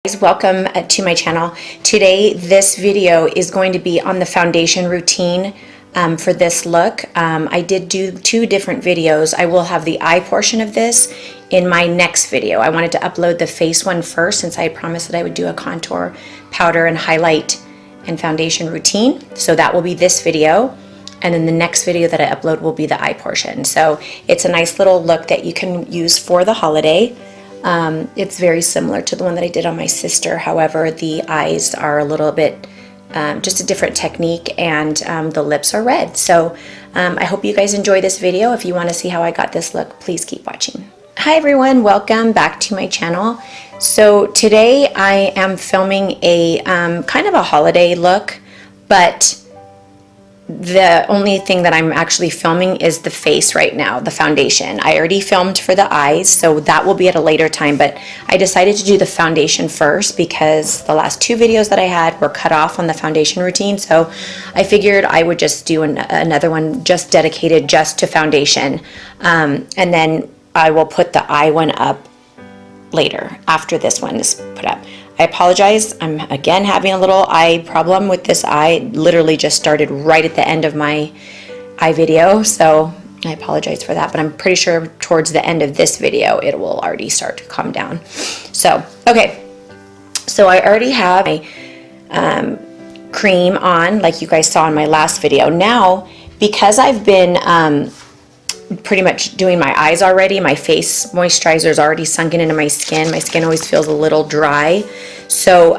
Guys, welcome to my channel. Today this video is going to be on the foundation routine for this look. I did do two different videos. I will have the eye portion of this in my next video. I wanted to upload the face one first since I had promised that I would do a contour, powder, and highlight and foundation routine. So that will be this video. And then the next video that I upload will be the eye portion. So it's a nice little look that you can use for the holiday. It's very similar to the one that I did on my sister. However, the eyes are a little bit just a different technique, and the lips are red. So I hope you guys enjoy this video. If you want to see how I got this look, please keep watching. Hi everyone, welcome back to my channel. So today I am filming a kind of a holiday look, but the only thing that I'm actually filming is the face right now, the foundation. I already filmed for the eyes, so that will be at a later time, but I decided to do the foundation first because the last two videos that I had were cut off on the foundation routine, so I figured I would just do another one just dedicated just to foundation, and then I will put the eye one up later after this one is put up. I apologize, I'm again having a little eye problem with this eye. Literally just started right at the end of my eye video, so I apologize for that, but I'm pretty sure towards the end of this video it will already start to calm down. So, okay, so I already have my cream on, like you guys saw in my last video. Now, because I've been pretty much doing my eyes already, my face moisturizer is already sunken into my skin. My skin always feels a little dry. So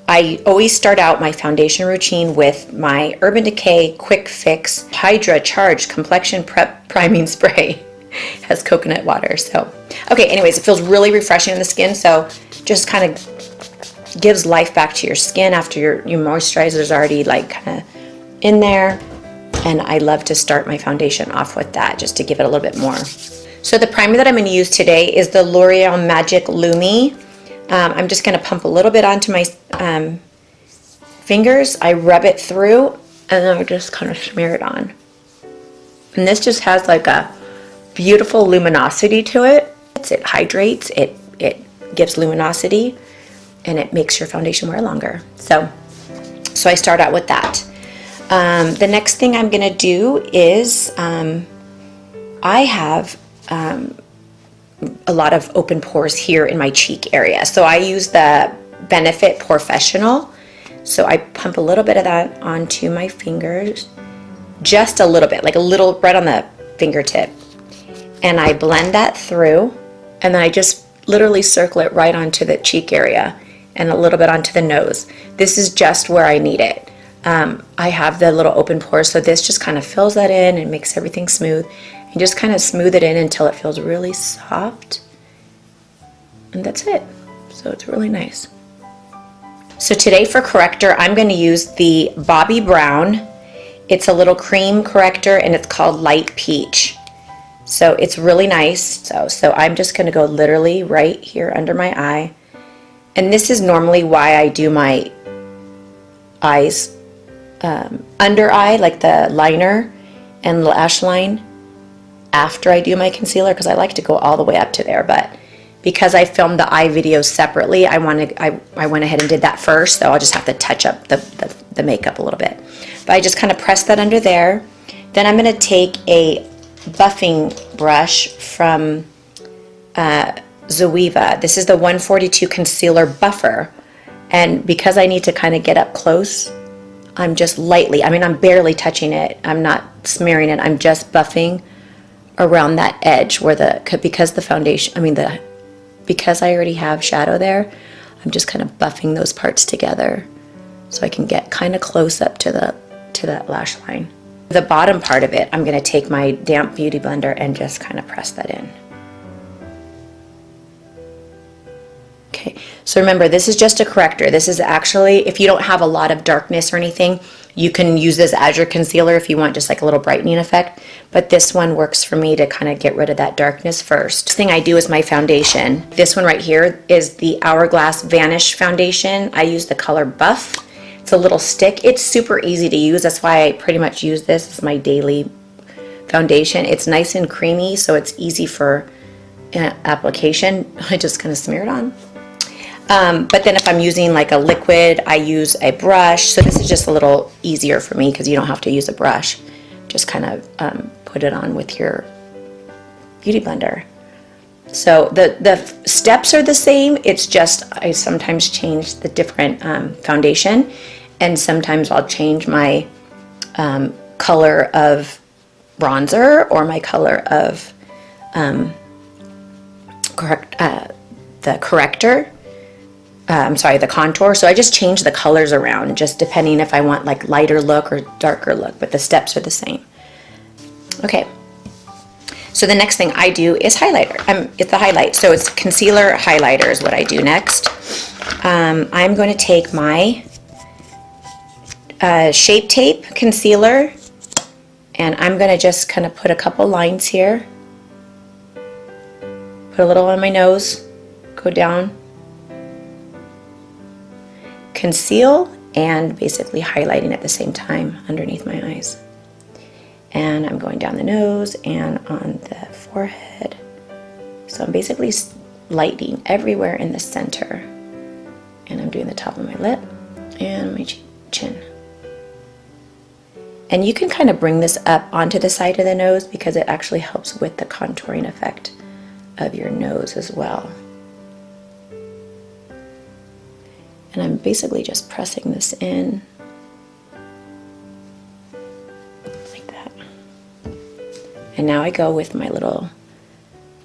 I always start out my foundation routine with my Urban Decay Quick Fix Hydra Charged Complexion Prep Priming Spray. It has coconut water. So, okay, anyways, it feels really refreshing in the skin. So just kind of gives life back to your skin after your moisturizer is already like kind of in there. And I love to start my foundation off with that just to give it a little bit more. So the primer that I'm going to use today is the L'Oreal Magic Lumi. I'm just going to pump a little bit onto my fingers. I rub it through and then I just kind of smear it on. And this just has like a beautiful luminosity to it. It hydrates, it gives luminosity, and it makes your foundation wear longer. So I start out with that. The next thing I'm going to do is I have a lot of open pores here in my cheek area. So I use the Benefit Professional. So I pump a little bit of that onto my fingers, just a little bit, like a little right on the fingertip. And I blend that through, and then I just literally circle it right onto the cheek area and a little bit onto the nose. This is just where I need it. I have the little open pores, so this just kind of fills that in and makes everything smooth. And just kind of smooth it in until it feels really soft. And that's it. So it's really nice. So today for corrector, I'm going to use the Bobbi Brown. It's a little cream corrector and it's called Light Peach. So it's really nice. So I'm just going to go literally right here under my eye. And this is normally why I do my eyes under eye, like the liner and lash line, after I do my concealer, because I like to go all the way up to there. But because I filmed the eye videos separately, I went ahead and did that first, so I'll just have to touch up the makeup a little bit. But I just kind of press that under there. Then I'm going to take a buffing brush from Zoeva. This is the 142 Concealer Buffer. And because I need to kind of get up close, I'm just lightly, I'm barely touching it. I'm not smearing it. I'm just buffing around that edge where because the foundation, because I already have shadow there, I'm just kind of buffing those parts together so I can get kind of close up to that lash line. The bottom part of it, I'm going to take my damp beauty blender and just kind of press that in. Okay, so remember, this is just a corrector. This is actually, if you don't have a lot of darkness or anything, you can use this as your concealer if you want just like a little brightening effect. But this one works for me to kind of get rid of that darkness first. Next thing I do is my foundation. This one right here is the Hourglass Vanish Foundation. I use the color Buff. It's a little stick. It's super easy to use. That's why I pretty much use this as my daily foundation. It's nice and creamy, so it's easy for application. I just kind of smear it on. But then if I'm using like a liquid, I use a brush. So this is just a little easier for me because you don't have to use a brush. Just kind of put it on with your Beauty Blender. So the steps are the same. It's just I sometimes change the different foundation, and sometimes I'll change my color of bronzer or my color of the corrector. I'm sorry, the contour. So I just change the colors around, just depending if I want like lighter look or darker look, but the steps are the same. Okay. So the next thing I do is highlighter. It's the highlight. So it's concealer highlighter is what I do next. I'm going to take my Shape Tape concealer, and I'm going to just kind of put a couple lines here. Put a little on my nose, go down, conceal, and basically highlighting at the same time underneath my eyes. And I'm going down the nose and on the forehead. So I'm basically lighting everywhere in the center. And I'm doing the top of my lip and my chin. And you can kind of bring this up onto the side of the nose because it actually helps with the contouring effect of your nose as well. And I'm basically just pressing this in like that. And now I go with my little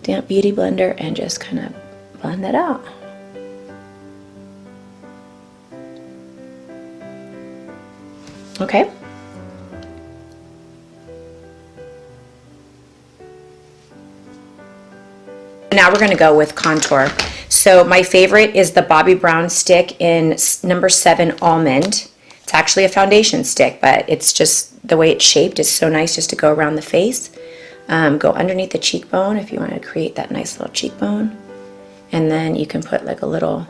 damp Beauty Blender and just kind of blend that out. Okay. Now we're going to go with contour. So my favorite is the Bobbi Brown stick in number 7 Almond. It's actually a foundation stick, but it's just the way it's shaped is so nice just to go around the face. Go underneath the cheekbone if you want to create that nice little cheekbone. And then you can put like a little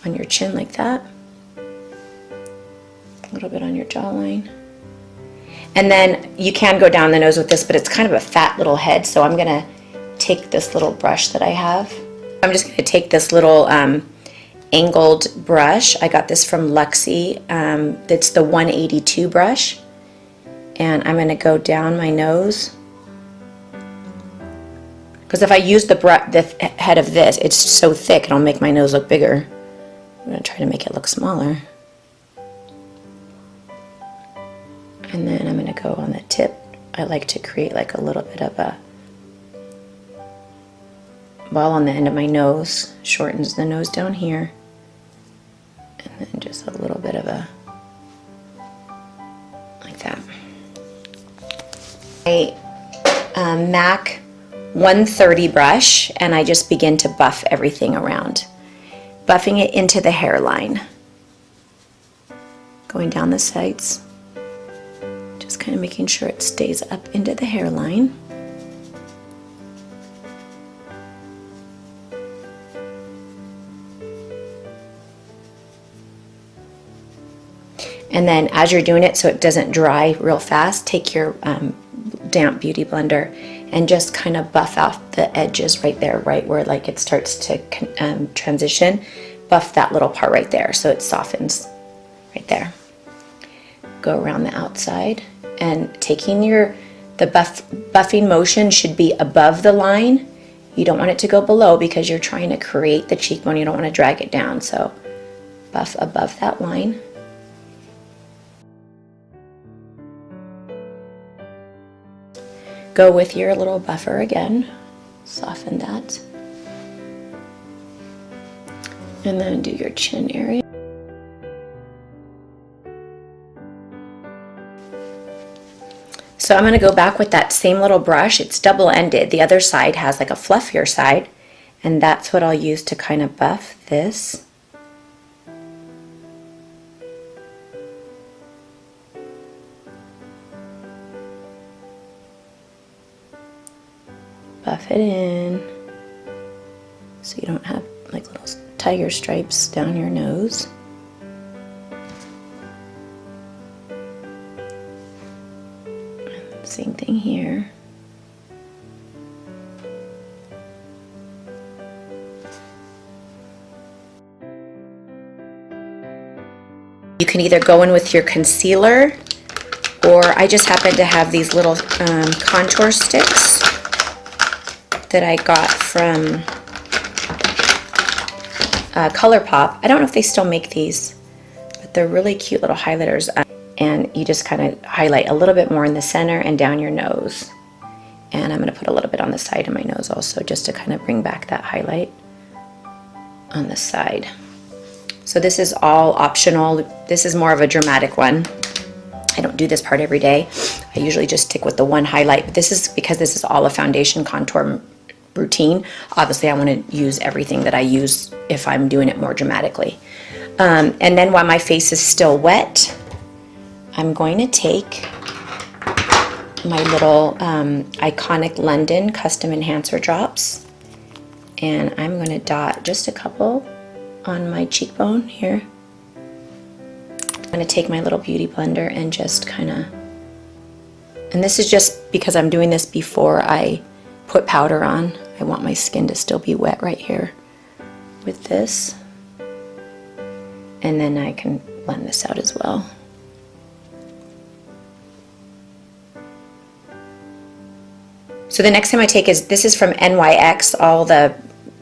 on your chin like that. A little bit on your jawline. And then you can go down the nose with this, but it's kind of a fat little head, so I'm going to take this little brush that I have. I'm just going to take this little angled brush. I got this from Luxie. It's the 182 brush. And I'm going to go down my nose. Because if I use the head of this, it's so thick, it'll make my nose look bigger. I'm going to try to make it look smaller. And then I'm going to go on the tip. I like to create like a little bit of a ball on the end of my nose, shortens the nose down here, and then just a little bit of a, like that. My MAC 130 brush, and I just begin to buff everything around, buffing it into the hairline, going down the sides, just kind of making sure it stays up into the hairline. And then as you're doing it so it doesn't dry real fast, take your damp Beauty Blender and just kind of buff out the edges right there, right where like it starts to transition. Buff that little part right there so it softens right there. Go around the outside and taking the buffing motion should be above the line. You don't want it to go below because you're trying to create the cheekbone. You don't want to drag it down. So buff above that line. Go with your little buffer again, soften that, and then do your chin area. So I'm going to go back with that same little brush. It's double-ended. The other side has like a fluffier side, and that's what I'll use to kind of buff this. Buff it in so you don't have like little tiger stripes down your nose. Same thing here. You can either go in with your concealer, or I just happen to have these little contour sticks that I got from ColourPop. I don't know if they still make these, but they're really cute little highlighters. And you just kind of highlight a little bit more in the center and down your nose. And I'm going to put a little bit on the side of my nose also, just to kind of bring back that highlight on the side. So this is all optional. This is more of a dramatic one. I don't do this part every day. I usually just stick with the one highlight. But this is because this is all a foundation contour routine. Obviously, I want to use everything that I use if I'm doing it more dramatically. And then while my face is still wet, I'm going to take my little Iconic London Custom Enhancer drops, and I'm going to dot just a couple on my cheekbone here. I'm going to take my little beauty blender and just kind of, and this is just because I'm doing this before I put powder on. I want my skin to still be wet right here with this, and then I can blend this out as well. So the next time I take this is from NYX. All the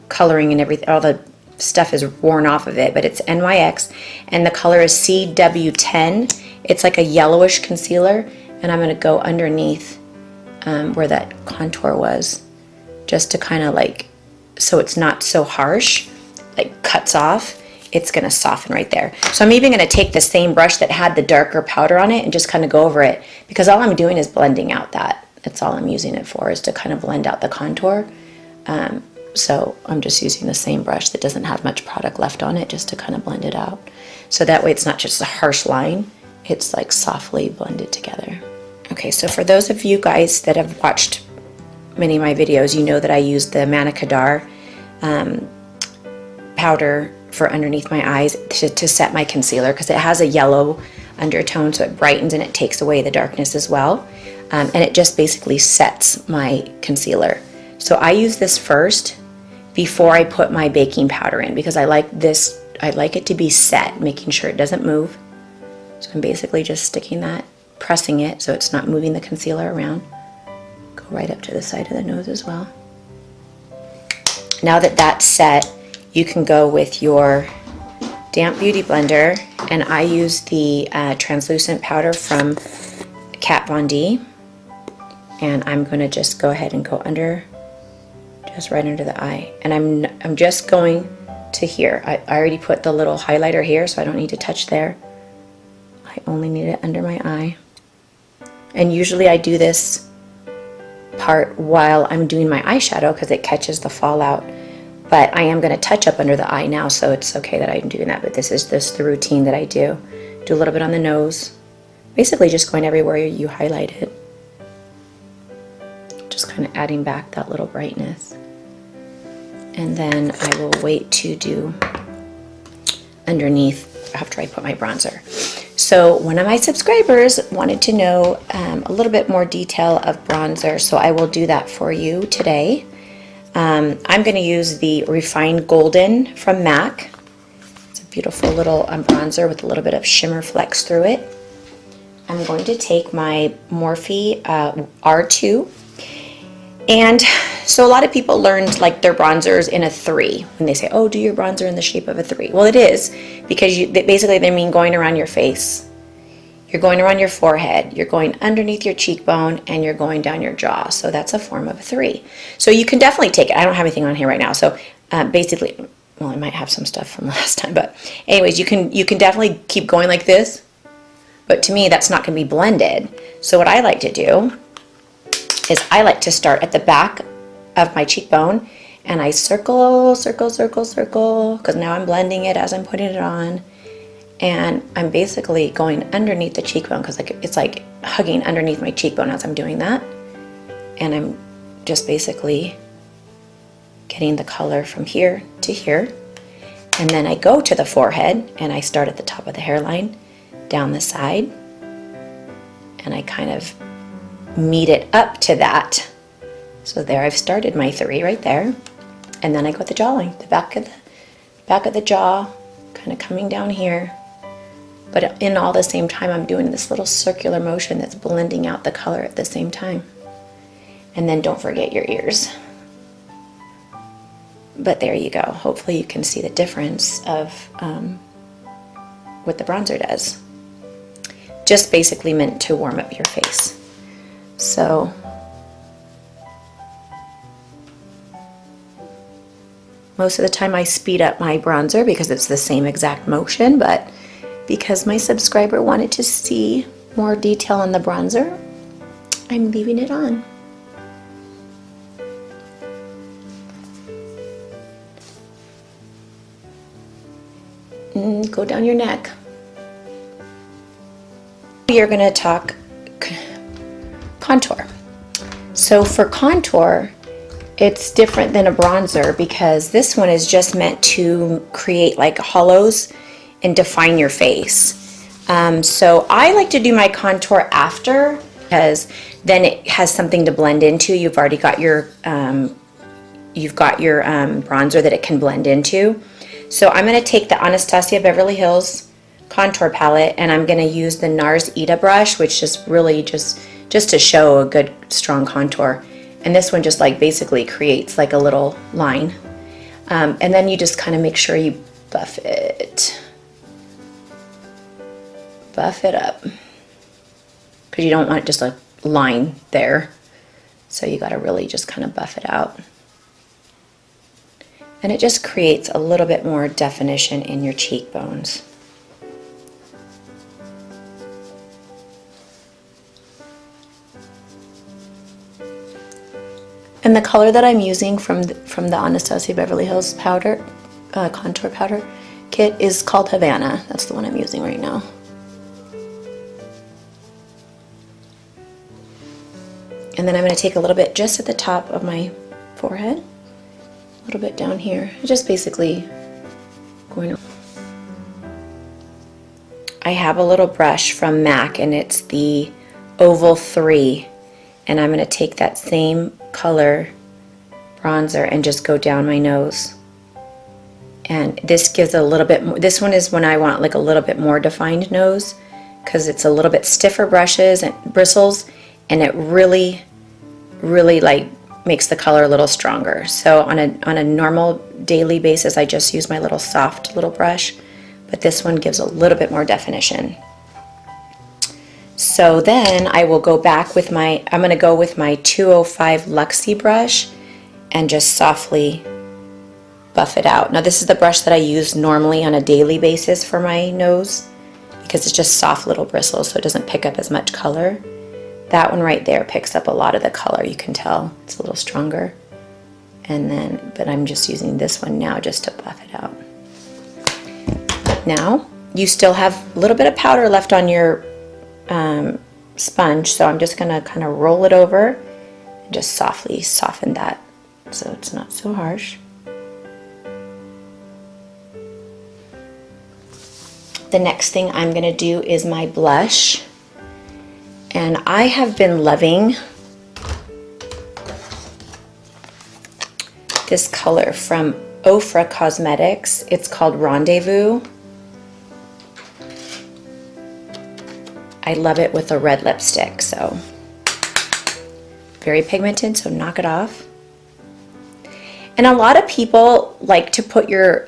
coloring and everything, all the stuff is worn off of it, but it's NYX, and the color is CW10. It's like a yellowish concealer, and I'm going to go underneath where that contour was, just to kind of like, so it's not so harsh, like cuts off. It's going to soften right there. So I'm even going to take the same brush that had the darker powder on it and just kind of go over it, because all I'm doing is blending out that. That's all I'm using it for, is to kind of blend out the contour. So I'm just using the same brush that doesn't have much product left on it, just to kind of blend it out. So that way it's not just a harsh line, it's like softly blended together. Okay, so for those of you guys that have watched many of my videos, you know that I use the Manica Dar powder for underneath my eyes to set my concealer, because it has a yellow undertone, so it brightens and it takes away the darkness as well. And it just basically sets my concealer. So I use this first before I put my baking powder in, because I like this, I like it to be set, making sure it doesn't move. So I'm basically just sticking that, pressing it so it's not moving the concealer around. Go right up to the side of the nose as well. Now that that's set, you can go with your damp beauty blender, and I use the translucent powder from Kat Von D, and I'm going to just go ahead and go under, just right under the eye, and I'm just going to here. I already put the little highlighter here, so I don't need to touch there. I only need it under my eye, and usually I do this part while I'm doing my eyeshadow because it catches the fallout. But I am going to touch up under the eye now, so it's okay that I'm doing that. But this is just the routine that I do. Do a little bit on the nose. Basically just going everywhere you highlight it. Just kind of adding back that little brightness. And then I will wait to do underneath after I put my bronzer. So one of my subscribers wanted to know a little bit more detail of bronzer, so I will do that for you today. I'm going to use the Refined Golden from MAC. It's a beautiful little bronzer with a little bit of shimmer flex through it. I'm going to take my Morphe R2. And so a lot of people learned like their bronzers in a 3 when they say, oh, do your bronzer in the shape of a 3. Well, it is, because basically they mean going around your face. You're going around your forehead, you're going underneath your cheekbone, and you're going down your jaw. So that's a form of a 3. So you can definitely take it. I don't have anything on here right now. So basically, well, I might have some stuff from last time, but anyways, you can definitely keep going like this. But to me, that's not going to be blended. So what I like to do is I like to start at the back of my cheekbone, and I circle, circle, circle, circle, because now I'm blending it as I'm putting it on. And I'm basically going underneath the cheekbone, because it's like hugging underneath my cheekbone as I'm doing that. And I'm just basically getting the color from here to here. And then I go to the forehead, and I start at the top of the hairline, down the side, and I kind of meet it up to that. So there, I've started my 3 right there. And then I go with the jawline, the back of the jaw, kind of coming down here, But in all the same time, I'm doing this little circular motion that's blending out the color at the same time. And then don't forget your ears. But there you go. Hopefully you can see the difference of what the bronzer does. Just basically meant to warm up your face. So most of the time I speed up my bronzer because it's the same exact motion, but because my subscriber wanted to see more detail on the bronzer, I'm leaving it on. And go down your neck. You're gonna talk contour. So for contour, it's different than a bronzer because this one is just meant to create like hollows and define your face. So I like to do my contour after because then it has something to blend into. You've already got your bronzer that it can blend into. So I'm going to take the Anastasia Beverly Hills contour palette and I'm going to use the NARS Ita brush, which is really just to show a good strong contour. And this one just like basically creates like a little line. And then you just kind of make sure you buff it up because you don't want just a line there. So you got to really just kind of buff it out. And it just creates a little bit more definition in your cheekbones. And the color that I'm using from the Anastasia Beverly Hills powder, contour powder kit is called Havana. That's the one I'm using right now. And then I'm going to take a little bit just at the top of my forehead. A little bit down here, just basically going. I have a little brush from MAC and it's the Oval 3, and I'm going to take that same color bronzer and just go down my nose. And this gives a little bit more. This one is when I want like a little bit more defined nose because it's a little bit stiffer brushes and bristles, and it really like makes the color a little stronger. So on a normal daily basis, I just use my little soft little brush, but this one gives a little bit more definition. So then I will go back with I'm gonna go with my 205 Luxie brush and just softly buff it out. Now this is the brush that I use normally on a daily basis for my nose because it's just soft little bristles, so it doesn't pick up as much color. That one right there picks up a lot of the color. You can tell it's a little stronger. And then, but I'm just using this one now just to buff it out. Now, you still have a little bit of powder left on your sponge, so I'm just gonna kind of roll it over and just softly soften that so it's not so harsh. The next thing I'm gonna do is my blush. And I have been loving this color from Ofra Cosmetics. It's called Rendezvous. I love it with a red lipstick, so very pigmented, so knock it off. And a lot of people like to put your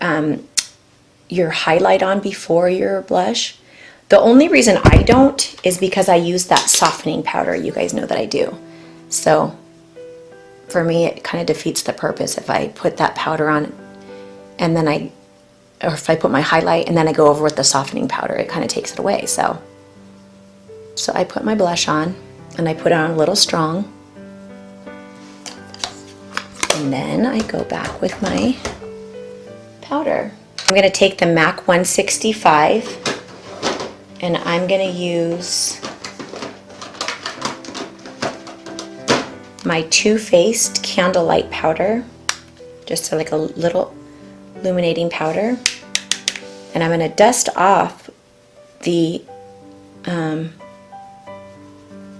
highlight on before your blush. The only reason I don't is because I use that softening powder. You guys know that I do. So for me, it kind of defeats the purpose if I put that powder on and then or if I put my highlight and then I go over with the softening powder, it kind of takes it away. So I put my blush on and I put it on a little strong. And then I go back with my powder. I'm gonna take the MAC 165 and I'm gonna use my Too Faced Candlelight powder, just like a little illuminating powder. And I'm gonna dust off the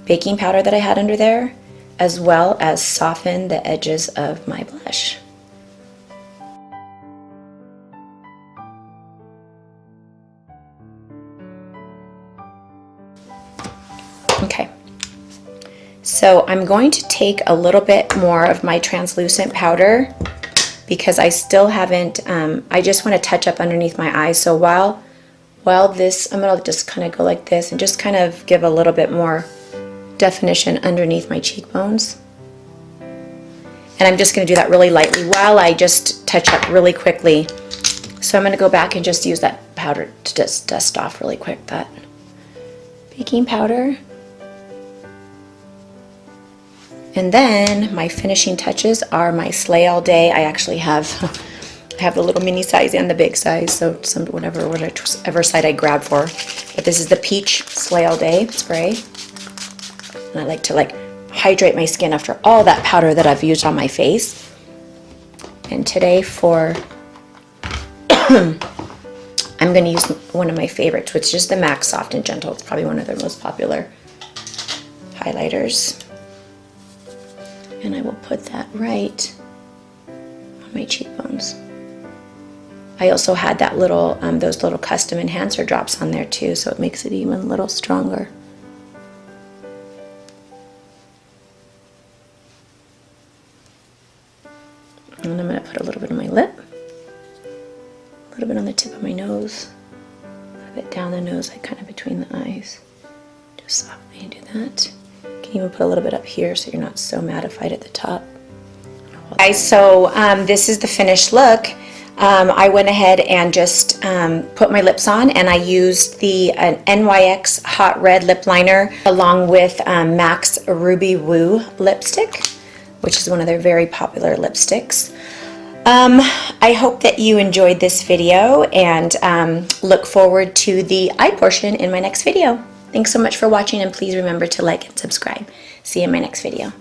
baking powder that I had under there, as well as soften the edges of my blush. Okay. So I'm going to take a little bit more of my translucent powder because I still haven't, I just want to touch up underneath my eyes. So while this, I'm going to just kind of go like this and just kind of give a little bit more definition underneath my cheekbones. And I'm just going to do that really lightly while I just touch up really quickly. So I'm going to go back and just use that powder to just dust off really quick, that baking powder. And then my finishing touches are my Slay All Day. I actually have the little mini size and the big size, so whatever side I grab for. But this is the Peach Slay All Day spray. And I like to hydrate my skin after all that powder that I've used on my face. And today I'm going to use one of my favorites, which is the MAC Soft and Gentle. It's probably one of their most popular highlighters. And I will put that right on my cheekbones. I also had that little, those little custom enhancer drops on there too, so it makes it even a little stronger. And I'm going to put a little bit on my lip, a little bit on the tip of my nose, a little bit down the nose, like kind of between the eyes. Just softly do that. You can even put a little bit up here so you're not so mattified at the top. Guys, so this is the finished look. I went ahead and just put my lips on, and I used the NYX Hot Red Lip Liner along with MAC's Ruby Woo lipstick, which is one of their very popular lipsticks. I hope that you enjoyed this video, and look forward to the eye portion in my next video. Thanks so much for watching, and please remember to like and subscribe. See you in my next video.